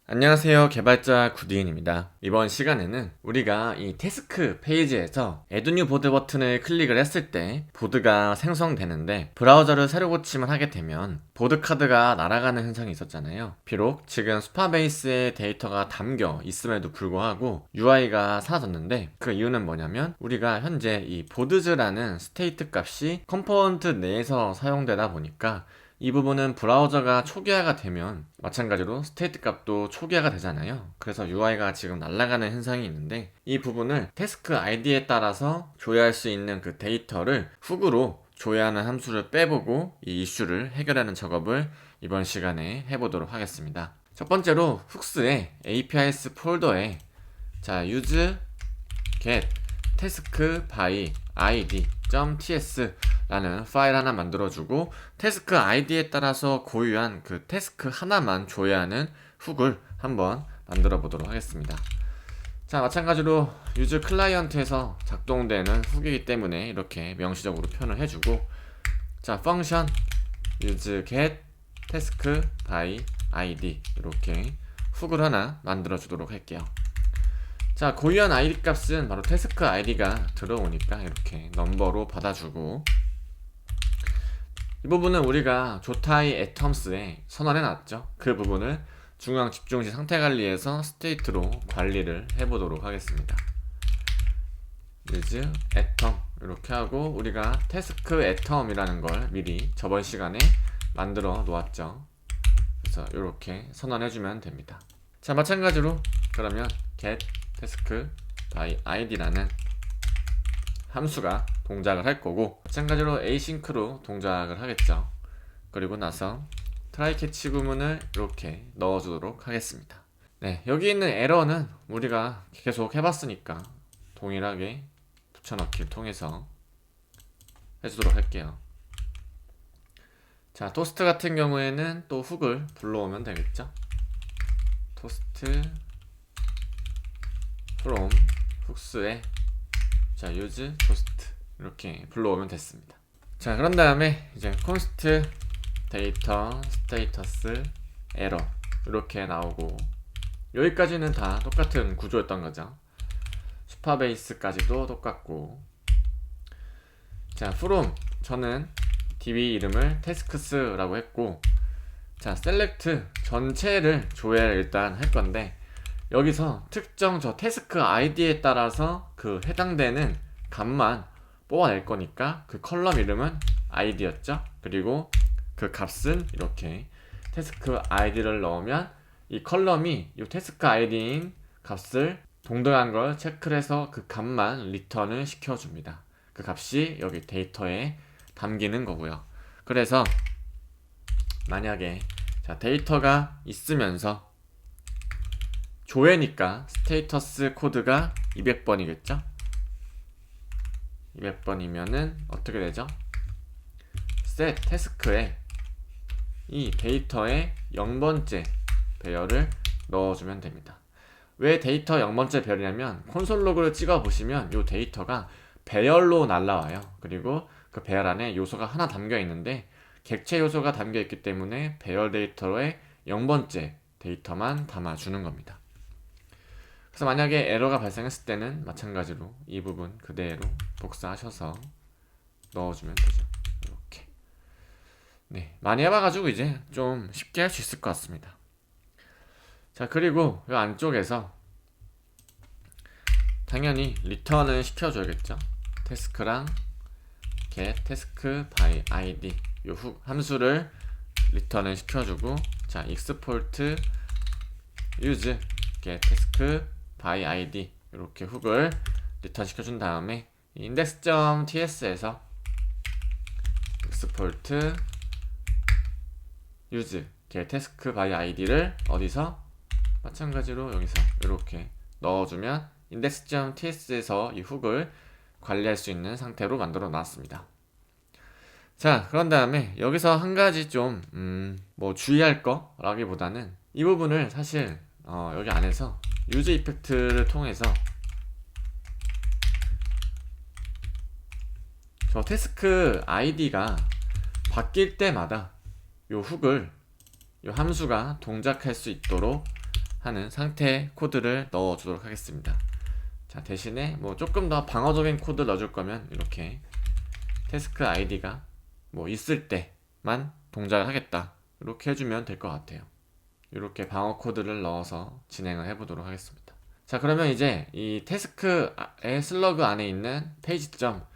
안녕하세요, 개발자 구디인입니다. 이번 시간에는 우리가 이 태스크 페이지에서 Add New Board 버튼을 클릭을 했을 때 보드가 생성되는데, 브라우저를 새로 고침을 하게 되면 보드 카드가 날아가는 현상이 있었잖아요. 비록 지금 스파베이스에 데이터가 담겨 있음에도 불구하고 UI가 사라졌는데, 그 이유는 뭐냐면 우리가 현재 이 보드즈라는 스테이트 값이 컴포넌트 내에서 사용되다 보니까 이 부분은 브라우저가 초기화가 되면 마찬가지로 스테이트 값도 초기화가 되잖아요. 그래서 UI가 지금 날아가는 현상이 있는데, 이 부분을 태스크 아이디에 따라서 조회할 수 있는 그 데이터를 훅으로 조회하는 함수를 빼보고 이 이슈를 해결하는 작업을 이번 시간에 해보도록 하겠습니다. 첫 번째로 훅스의 APIs 폴더에 use get task by id.ts 라는 파일 하나 만들어주고, 태스크 아이디에 따라서 고유한 그 태스크 하나만 조회하는 훅을 한번 만들어 보도록 하겠습니다. 자, 마찬가지로 유즈 클라이언트에서 작동되는 훅이기 때문에 이렇게 명시적으로 표현을 해주고, 자, 펑션 use get task by id 이렇게 훅을 하나 만들어 주도록 할게요. 자, 고유한 id 값은 바로 태스크 id가 들어오니까 이렇게 넘버로 받아주고, 이 부분은 우리가 조타이 애텀스에 선언해 놨죠. 그 부분을 중앙 집중시 상태 관리에서 스테이트로 관리를 해보도록 하겠습니다. use atom 이렇게 하고, 우리가 태스크 atom이라는 걸 미리 저번 시간에 만들어 놓았죠. 그래서 이렇게 선언해주면 됩니다. 자, 마찬가지로 그러면 get task by id라는 함수가 동작을 할 거고, 마찬가지로 asynch로 동작을 하겠죠. 그리고 나서 try catch 구문을 이렇게 넣어주도록 하겠습니다. 네, 여기 있는 에러는 우리가 계속 해봤으니까 동일하게 붙여넣기를 통해서 해주도록 할게요. 자, 토스트 같은 경우에는 또 훅을 불러오면 되겠죠. 토스트 from 훅스에 자, use toast 이렇게 불러오면 됐습니다. 자, 그런 다음에 이제 const data status error 이렇게 나오고, 여기까지는 다 똑같은 구조였던 거죠. 슈퍼베이스까지도 똑같고, 자, from 저는 db 이름을 tasks라고 했고, 자, select 전체를 조회를 일단 할 건데, 여기서 특정 저 태스크 아이디에 따라서 그 해당되는 값만 뽑아낼 거니까 그 컬럼 이름은 id였죠. 그리고 그 값은 이렇게 태스크 아이디를 넣으면 이 컬럼이 이 태스크 아이디인 값을 동등한 걸 체크를 해서 그 값만 리턴을 시켜줍니다. 그 값이 여기 데이터에 담기는 거고요. 그래서 만약에 자, 데이터가 있으면서 조회니까 스테이터스 코드가 200번이겠죠? 200번이면은 어떻게 되죠? set 태스크에 이 데이터의 0번째 배열을 넣어주면 됩니다. 왜 데이터 0번째 배열이냐면, 콘솔 로그를 찍어 보시면 이 데이터가 배열로 날라와요. 그리고 그 배열 안에 요소가 하나 담겨 있는데 객체 요소가 담겨 있기 때문에 배열 데이터의 0번째 데이터만 담아주는 겁니다. 그래서 만약에 에러가 발생했을 때는 마찬가지로 이 부분 그대로 복사하셔서 넣어주면 되죠. 이렇게. 네, 많이 해봐가지고 이제 좀 쉽게 할 수 있을 것 같습니다. 자, 그리고 이 안쪽에서 당연히 리턴을 시켜줘야겠죠. 태스크랑 get task by id 요 함수를 리턴을 시켜주고, 자, export use get task by id 이렇게 훅을 리턴 시켜준 다음에 index.ts에서 export use get task by id를 어디서 마찬가지로 여기서 이렇게 넣어주면 index.ts에서 이 훅을 관리할 수 있는 상태로 만들어 놨습니다. 자, 그런 다음에 여기서 한 가지 좀 뭐 주의할 거라기보다는 이 부분을 사실 여기 안에서 유즈 이펙트를 통해서 저 태스크 아이디가 바뀔 때마다 요 훅을 요 함수가 동작할 수 있도록 하는 상태 코드를 넣어주도록 하겠습니다. 자, 대신에 뭐 조금 더 방어적인 코드 넣어줄 거면 이렇게 태스크 아이디가 뭐 있을 때만 동작을 하겠다, 이렇게 해주면 될 것 같아요. 이렇게 방어 코드를 넣어서 진행을 해보도록 하겠습니다. 자, 그러면 이제 이 태스크의 슬러그 안에 있는 page.tsx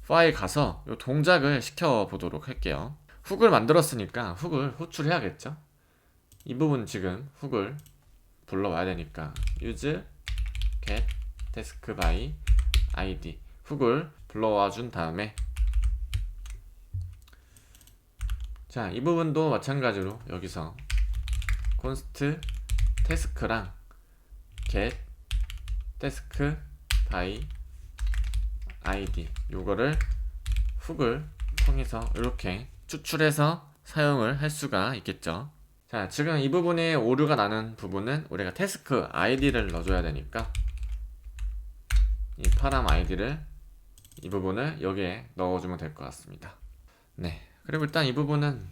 파일 가서 이 동작을 시켜보도록 할게요. 훅을 만들었으니까 훅을 호출해야겠죠. 이 부분 지금 훅을 불러와야 되니까 use get task by id 훅을 불러와 준 다음에, 자, 이 부분도 마찬가지로 여기서 const task랑 get task by id 요거를 훅을 통해서 이렇게 추출해서 사용을 할 수가 있겠죠. 자, 지금 이 부분에 오류가 나는 부분은 우리가 태스크 아이디를 넣어줘야 되니까 이 파람 아이디를 이 부분을 여기에 넣어주면 될 것 같습니다. 네, 그리고 일단 이 부분은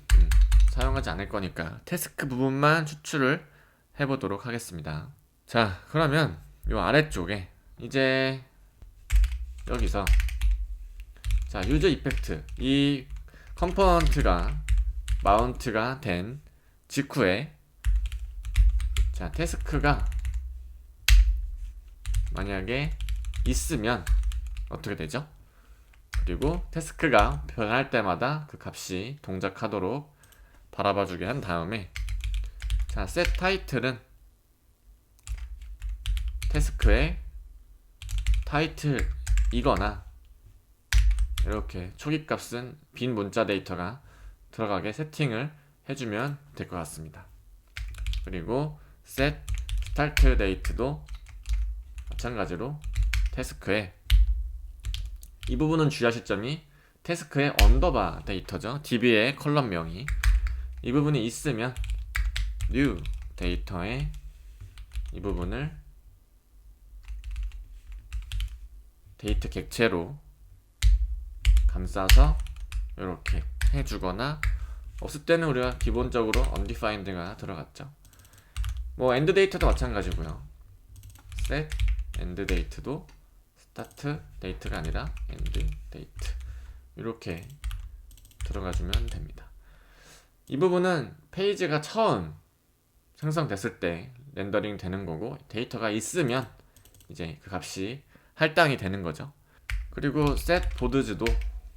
사용하지 않을 거니까 태스크 부분만 추출을 해보도록 하겠습니다. 자, 그러면 이 아래쪽에 이제 여기서 자, 유저 이펙트 이 컴포넌트가 마운트가 된 직후에, 자, 태스크가 만약에 있으면 어떻게 되죠? 그리고 태스크가 변할 때마다 그 값이 동작하도록 바라봐주게 한 다음에, 자, set title은 태스크의 타이틀이거나 이렇게 초기 값은 빈 문자 데이터가 들어가게 세팅을 해주면 될 것 같습니다. 그리고 set start date도 마찬가지로 태스크에, 이 부분은 주의하실 점이 태스크의 언더바 데이터죠. db의 컬럼명이 이 부분이 있으면 new 데이터에 이 부분을 데이터 객체로 감싸서 이렇게 해주거나, 없을 때는 우리가 기본적으로 undefined가 들어갔죠. 뭐 end date도 마찬가지고요. set end date도 start date가 아니라 end date 이렇게 들어가주면 됩니다. 이 부분은 페이지가 처음 생성됐을 때 렌더링 되는 거고, 데이터가 있으면 이제 그 값이 할당이 되는 거죠. 그리고 set boards도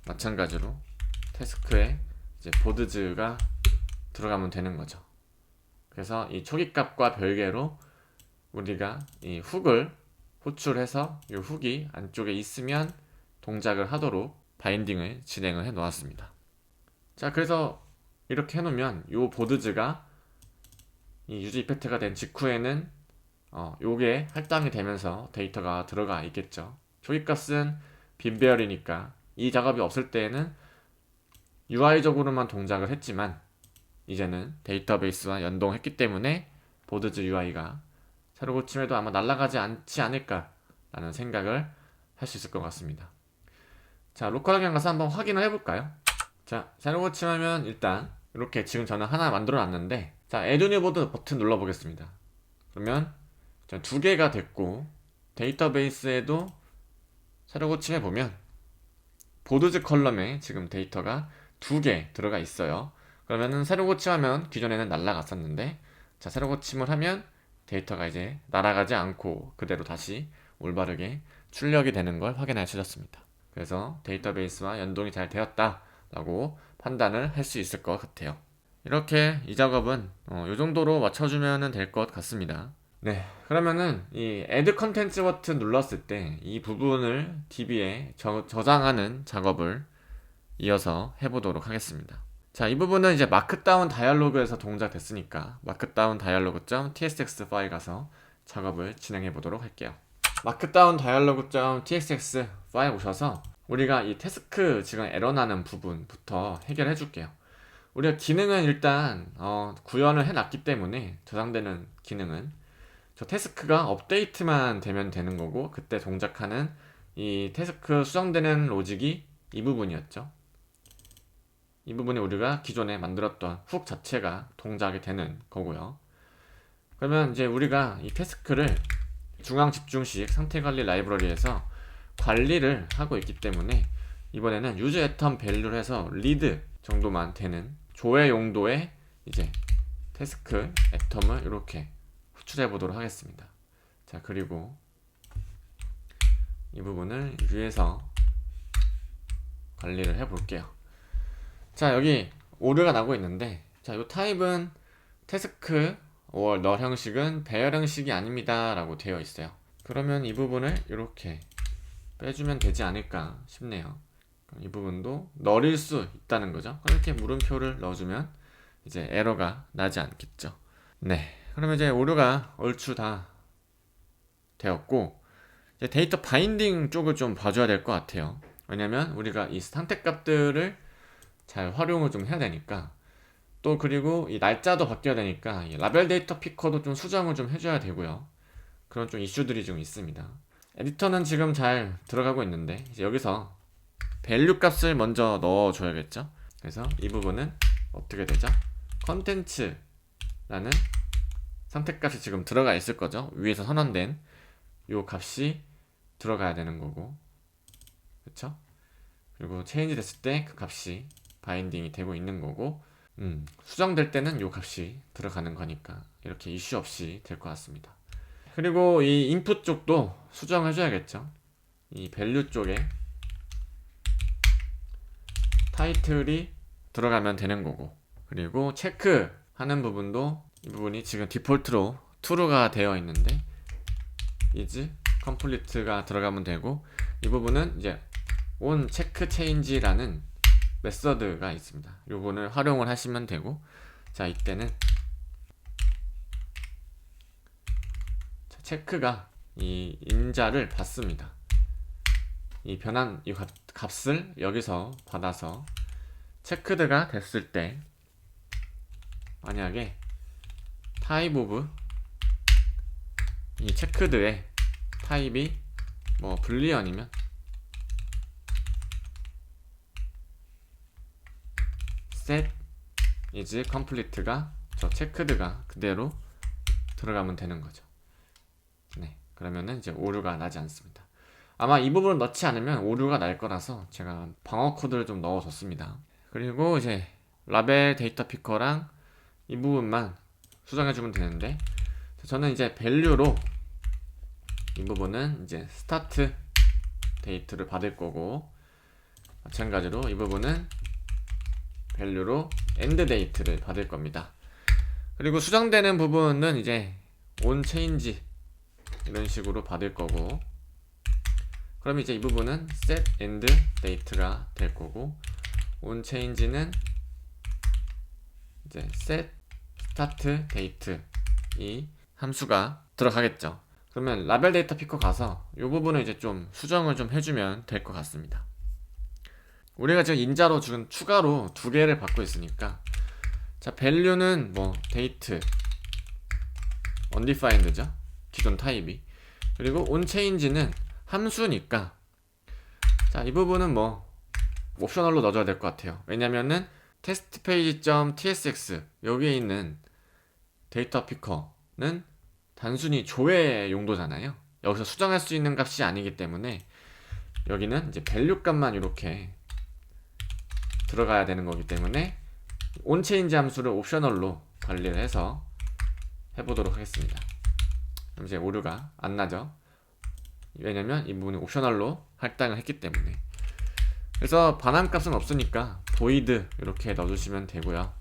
마찬가지로 태스크에 이제 보드즈가 들어가면 되는 거죠. 그래서 이 초기 값과 별개로 우리가 이 훅을 호출해서 이 훅이 안쪽에 있으면 동작을 하도록 바인딩을 진행을 해 놓았습니다. 자, 그래서 이렇게 해 놓으면 이 보드즈가 이 유즈 이펙트가 된 직후에는 요게 할당이 되면서 데이터가 들어가 있겠죠. 초기 값은 빈 배열이니까 이 작업이 없을 때에는 UI적으로만 동작을 했지만 이제는 데이터베이스와 연동했기 때문에 보드즈 UI가 새로 고침해도 아마 날아가지 않지 않을까 라는 생각을 할 수 있을 것 같습니다. 자, 로컬 환경 가서 한번 확인을 해볼까요? 자, 새로 고침하면 일단 이렇게 지금 저는 하나 만들어 놨는데, 자, Add New Board 버튼 눌러 보겠습니다. 그러면 두 개가 됐고, 데이터베이스에도 새로 고침해 보면 보드즈 컬럼에 지금 데이터가 2개 들어가 있어요. 그러면은 새로 고침하면 기존에는 날아갔었는데, 자, 새로 고침을 하면 데이터가 이제 날아가지 않고 그대로 다시 올바르게 출력이 되는 걸 확인할 수 있었습니다. 그래서 데이터베이스와 연동이 잘 되었다 라고 판단을 할 수 있을 것 같아요. 이렇게 이 작업은 이 정도로 맞춰주면 될 것 같습니다. 네, 그러면은 이 Add Contents 버튼 눌렀을 때 이 부분을 DB에 저장하는 작업을 이어서 해보도록 하겠습니다. 자, 이 부분은 이제 마크다운 다이얼로그에서 동작됐으니까 마크다운 다이얼로그.tsx 파일 가서 작업을 진행해 보도록 할게요. 마크다운 다이얼로그.tsx 파일 오셔서 우리가 이 태스크 지금 에러 나는 부분부터 해결해 줄게요. 우리가 기능은 일단 구현을 해놨기 때문에 저장되는 기능은 저 태스크가 업데이트만 되면 되는 거고, 그때 동작하는 이 태스크 수정되는 로직이 이 부분이었죠. 이 부분이 우리가 기존에 만들었던 훅 자체가 동작이 되는 거고요. 그러면 이제 우리가 이 태스크를 중앙 집중식 상태관리 라이브러리에서 관리를 하고 있기 때문에 이번에는 유저 애텀 밸류를 해서 리드 정도만 되는 조회 용도의 이제 태스크 애텀을 이렇게 호출해 보도록 하겠습니다. 자, 그리고 이 부분을 위에서 관리를 해 볼게요. 자, 여기 오류가 나고 있는데, 자, 이 타입은 태스크 or 널 형식은 배열 형식이 아닙니다 라고 되어 있어요. 그러면 이 부분을 이렇게 빼주면 되지 않을까 싶네요. 이 부분도 널일 수 있다는 거죠. 이렇게 물음표를 넣어주면 이제 에러가 나지 않겠죠. 네, 그러면 이제 오류가 얼추 다 되었고, 이제 데이터 바인딩 쪽을 좀 봐줘야 될 것 같아요. 왜냐면 우리가 이 상태 값들을 잘 활용을 좀 해야 되니까, 또 그리고 이 날짜도 바뀌어야 되니까 이 라벨 데이터 피커도 좀 수정을 좀 해줘야 되고요. 그런 좀 이슈들이 좀 있습니다. 에디터는 지금 잘 들어가고 있는데, 이제 여기서 밸류 값을 먼저 넣어줘야겠죠. 그래서 이 부분은 어떻게 되죠? 컨텐츠라는 상태값이 지금 들어가 있을 거죠. 위에서 선언된 요 값이 들어가야 되는 거고, 그쵸? 그리고 체인지 됐을 때 그 값이 바인딩이 되고 있는 거고, 수정될 때는 요 값이 들어가는 거니까 이렇게 이슈 없이 될 것 같습니다. 그리고 이 인풋 쪽도 수정해줘야겠죠. 이 밸류 쪽에 타이틀이 들어가면 되는 거고, 그리고 체크 하는 부분도 이 부분이 지금 디폴트로 true가 되어 있는데 is complete가 들어가면 되고, 이 부분은 이제 on check change라는 메서드가 있습니다. 이 부분을 활용을 하시면 되고, 자, 이때는 체크가 이 인자를 받습니다. 이 변한 이 값을 여기서 받아서 체크드가 됐을 때, 만약에 타입 오브 이 체크드의 타입이 뭐 불리언이면 set is complete가 저 체크드가 그대로 들어가면 되는 거죠. 네, 그러면은 이제 오류가 나지 않습니다. 아마 이 부분을 넣지 않으면 오류가 날 거라서 제가 방어 코드를 좀 넣어줬습니다. 그리고 이제 라벨 데이터 피커랑 이 부분만 수정해주면 되는데, 저는 이제 밸류로 이 부분은 이제 스타트 데이트를 받을 거고, 마찬가지로 이 부분은 밸류로 엔드 데이트를 받을 겁니다. 그리고 수정되는 부분은 이제 on change 이런 식으로 받을 거고, 그럼 이제 이 부분은 set end date가 될 거고, on change는 이제 set start date 이 함수가 들어가겠죠. 그러면 라벨 데이터 피커 가서 이 부분을 이제 좀 수정을 좀 해주면 될 것 같습니다. 우리가 지금 인자로 지금 추가로 두 개를 받고 있으니까, 자, value는 뭐 date undefined죠, 기존 타입이. 그리고 onChange는 함수니까, 자, 이 부분은 뭐 옵셔널로 넣어줘야 될 것 같아요. 왜냐면은 testpage.tsx 여기에 있는 데이터 피커는 단순히 조회 용도잖아요. 여기서 수정할 수 있는 값이 아니기 때문에 여기는 이제 밸류 값만 이렇게 들어가야 되는 거기 때문에 onChange 함수를 옵셔널로 관리를 해서 해보도록 하겠습니다. 그럼 이제 오류가 안 나죠. 왜냐면 이 부분이 옵셔널로 할당을 했기 때문에. 그래서 반환값은 없으니까 void 이렇게 넣어주시면 되고요.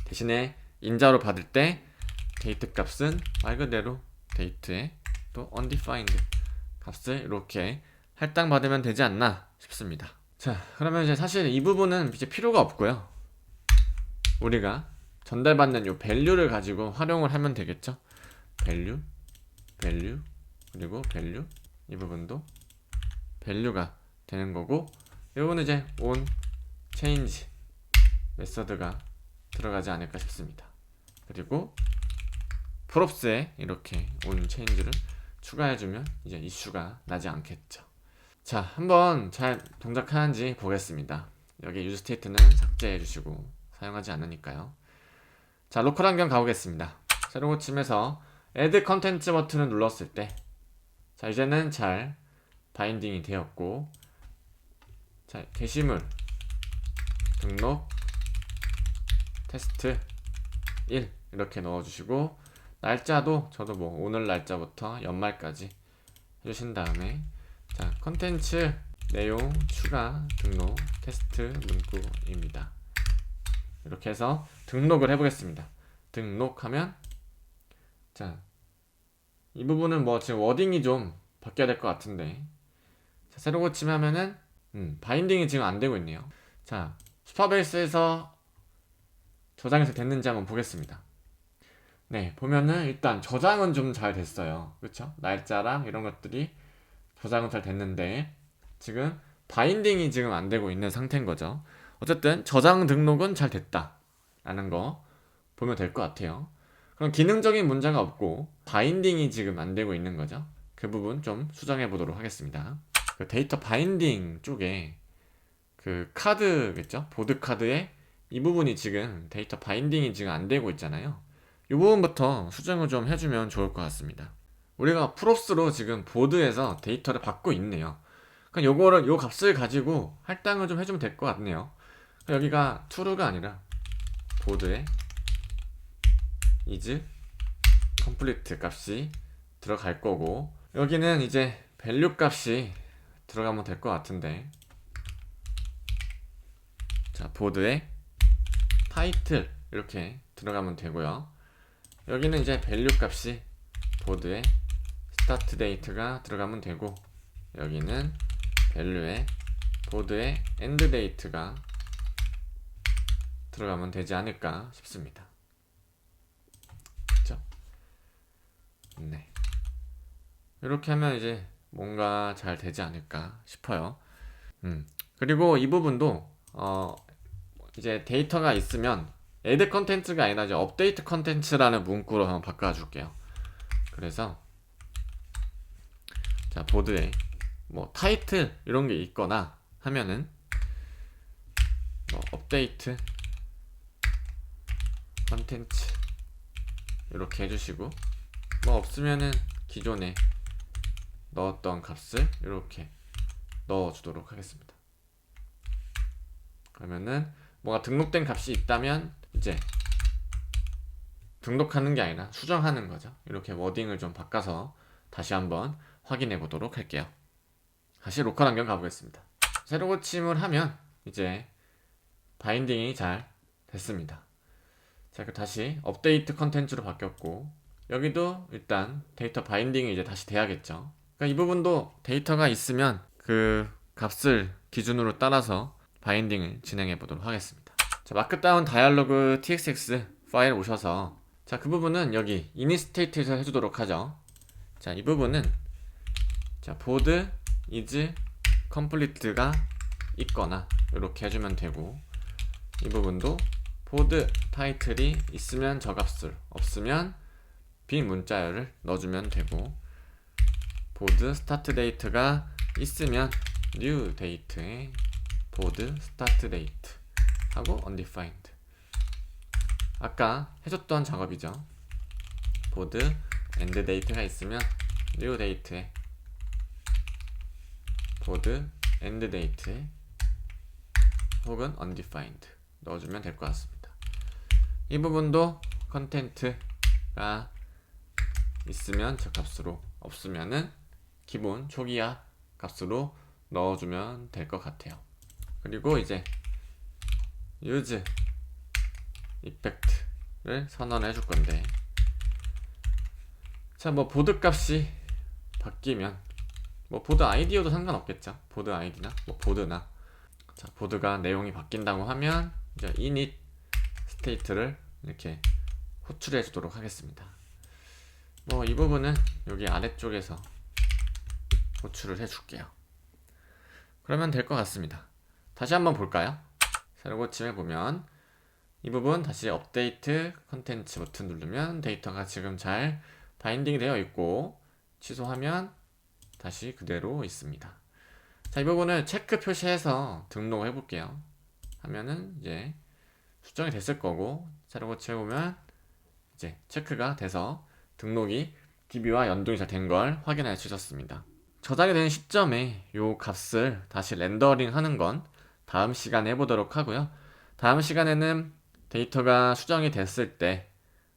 대신에 인자로 받을 때 데이트 값은 말 그대로 데이트에 또 undefined 값을 이렇게 할당 받으면 되지 않나 싶습니다. 자, 그러면 이제 사실 이 부분은 이제 필요가 없고요. 우리가 전달받는 이 밸류를 가지고 활용을 하면 되겠죠. 밸류, 그리고 밸류, 이 부분도 밸류가 되는 거고, 이 부분은 이제 on change 메서드가 들어가지 않을까 싶습니다. 그리고 props에 이렇게 on change를 추가해주면 이제 이슈가 나지 않겠죠. 자, 한번 잘 동작하는지 보겠습니다. 여기 유즈 스테이트는 삭제해주시고 사용하지 않으니까요. 자, 로컬 환경 가보겠습니다. 새로 고침해서 Add 컨텐츠 버튼을 눌렀을 때, 자, 이제는 잘 바인딩이 되었고, 자, 게시물 등록 테스트 1 이렇게 넣어주시고, 날짜도 저도 뭐 오늘 날짜부터 연말까지 해주신 다음에, 자, 컨텐츠 내용 추가 등록 테스트 문구입니다. 이렇게 해서 등록을 해보겠습니다. 등록하면, 자, 이 부분은 뭐 지금 워딩이 좀 바뀌어야 될 것 같은데, 자, 새로 고침하면은 바인딩이 지금 안 되고 있네요. 자, 슈퍼베이스에서 저장이 됐는지 한번 보겠습니다. 네, 보면은 일단 저장은 좀 잘 됐어요. 그쵸? 날짜랑 이런 것들이 저장은 잘 됐는데 지금 바인딩이 지금 안 되고 있는 상태인 거죠. 어쨌든 저장 등록은 잘 됐다 라는 거 보면 될 것 같아요. 그럼 기능적인 문제가 없고 바인딩이 지금 안 되고 있는 거죠. 그 부분 좀 수정해 보도록 하겠습니다. 그 데이터 바인딩 쪽에 그 카드겠죠? 보드 카드에 이 부분이 지금 데이터 바인딩이 지금 안 되고 있잖아요. 이 부분부터 수정을 좀 해주면 좋을 것 같습니다. 우리가 프롭스로 지금 보드에서 데이터를 받고 있네요. 그럼 요거를 요 값을 가지고 할당을 좀 해주면 될 것 같네요. 여기가 true가 아니라 보드에 is complete 값이 들어갈 거고, 여기는 이제 value 값이 들어가면 될 것 같은데, 자, 보드에 title 이렇게 들어가면 되고요. 여기는 이제 value 값이 보드에 start date가 들어가면 되고, 여기는 value에 보드에 end date가 들어가면 되지 않을까 싶습니다. 그쵸? 네. 이렇게 하면 이제 뭔가 잘 되지 않을까 싶어요. 그리고 이 부분도 이제 데이터가 있으면 add 컨텐츠가 아니라 이제 update 컨텐츠라는 문구로 한번 바꿔줄게요. 그래서 자, 보드에 뭐 타이틀 이런 게 있거나 하면은 뭐 업데이트 컨텐츠 이렇게 해주시고, 뭐 없으면은 기존에 넣었던 값을 이렇게 넣어주도록 하겠습니다. 그러면은 뭐가 등록된 값이 있다면 이제 등록하는 게 아니라 수정하는 거죠. 이렇게 워딩을 좀 바꿔서 다시 한번 확인해 보도록 할게요. 다시 로컬 환경 가보겠습니다. 새로 고침을 하면 이제 바인딩이 잘 됐습니다. 자, 다시 업데이트 컨텐츠로 바뀌었고, 여기도 일단 데이터 바인딩이 이제 다시 돼야겠죠. 그러니까 이 부분도 데이터가 있으면 그 값을 기준으로 따라서 바인딩을 진행해 보도록 하겠습니다. 자, 마크다운 다이얼로그 txx 파일 오셔서, 자, 그 부분은 여기 initState에서 해주도록 하죠. 자, 이 부분은 자, board is complete가 있거나 이렇게 해주면 되고, 이 부분도 board title이 있으면 저 값을, 없으면 빈 문자열을 넣어주면 되고, board start date가 있으면 new date에 board start date 하고 undefined, 아까 해줬던 작업이죠. board end date가 있으면 new date에 board end date에 혹은 undefined 넣어주면 될 것 같습니다. 이 부분도 컨텐트가 있으면 저 값으로, 없으면은 기본 초기화 값으로 넣어주면 될 것 같아요. 그리고 이제 use effect를 선언해 줄 건데, 자, 뭐 보드 값이 바뀌면 뭐 보드 아이디어도 상관없겠죠. 보드 아이디나 뭐 보드나, 자, 보드가 내용이 바뀐다고 하면 이제 init state를 이렇게 호출해 주도록 하겠습니다. 뭐 이 부분은 여기 아래쪽에서 호출을 해 줄게요. 그러면 될 것 같습니다. 다시 한번 볼까요? 새로 고침해 보면 이 부분 다시 업데이트 컨텐츠 버튼 누르면 데이터가 지금 잘 바인딩이 되어 있고, 취소하면 다시 그대로 있습니다. 자, 이 부분을 체크 표시해서 등록을 해볼게요. 하면은 이제 수정이 됐을 거고, 새로 고쳐보면 이제 체크가 돼서 등록이 DB와 연동이 잘 된 걸 확인할 수 있었습니다. 저장이 되는 시점에 이 값을 다시 렌더링 하는 건 다음 시간에 해보도록 하고요. 다음 시간에는 데이터가 수정이 됐을 때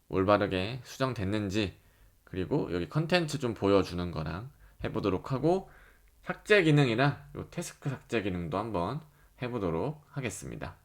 올바르게 수정됐는지, 그리고 여기 컨텐츠 좀 보여주는 거랑 해보도록 하고, 삭제 기능이나 이 태스크 삭제 기능도 한번 해보도록 하겠습니다.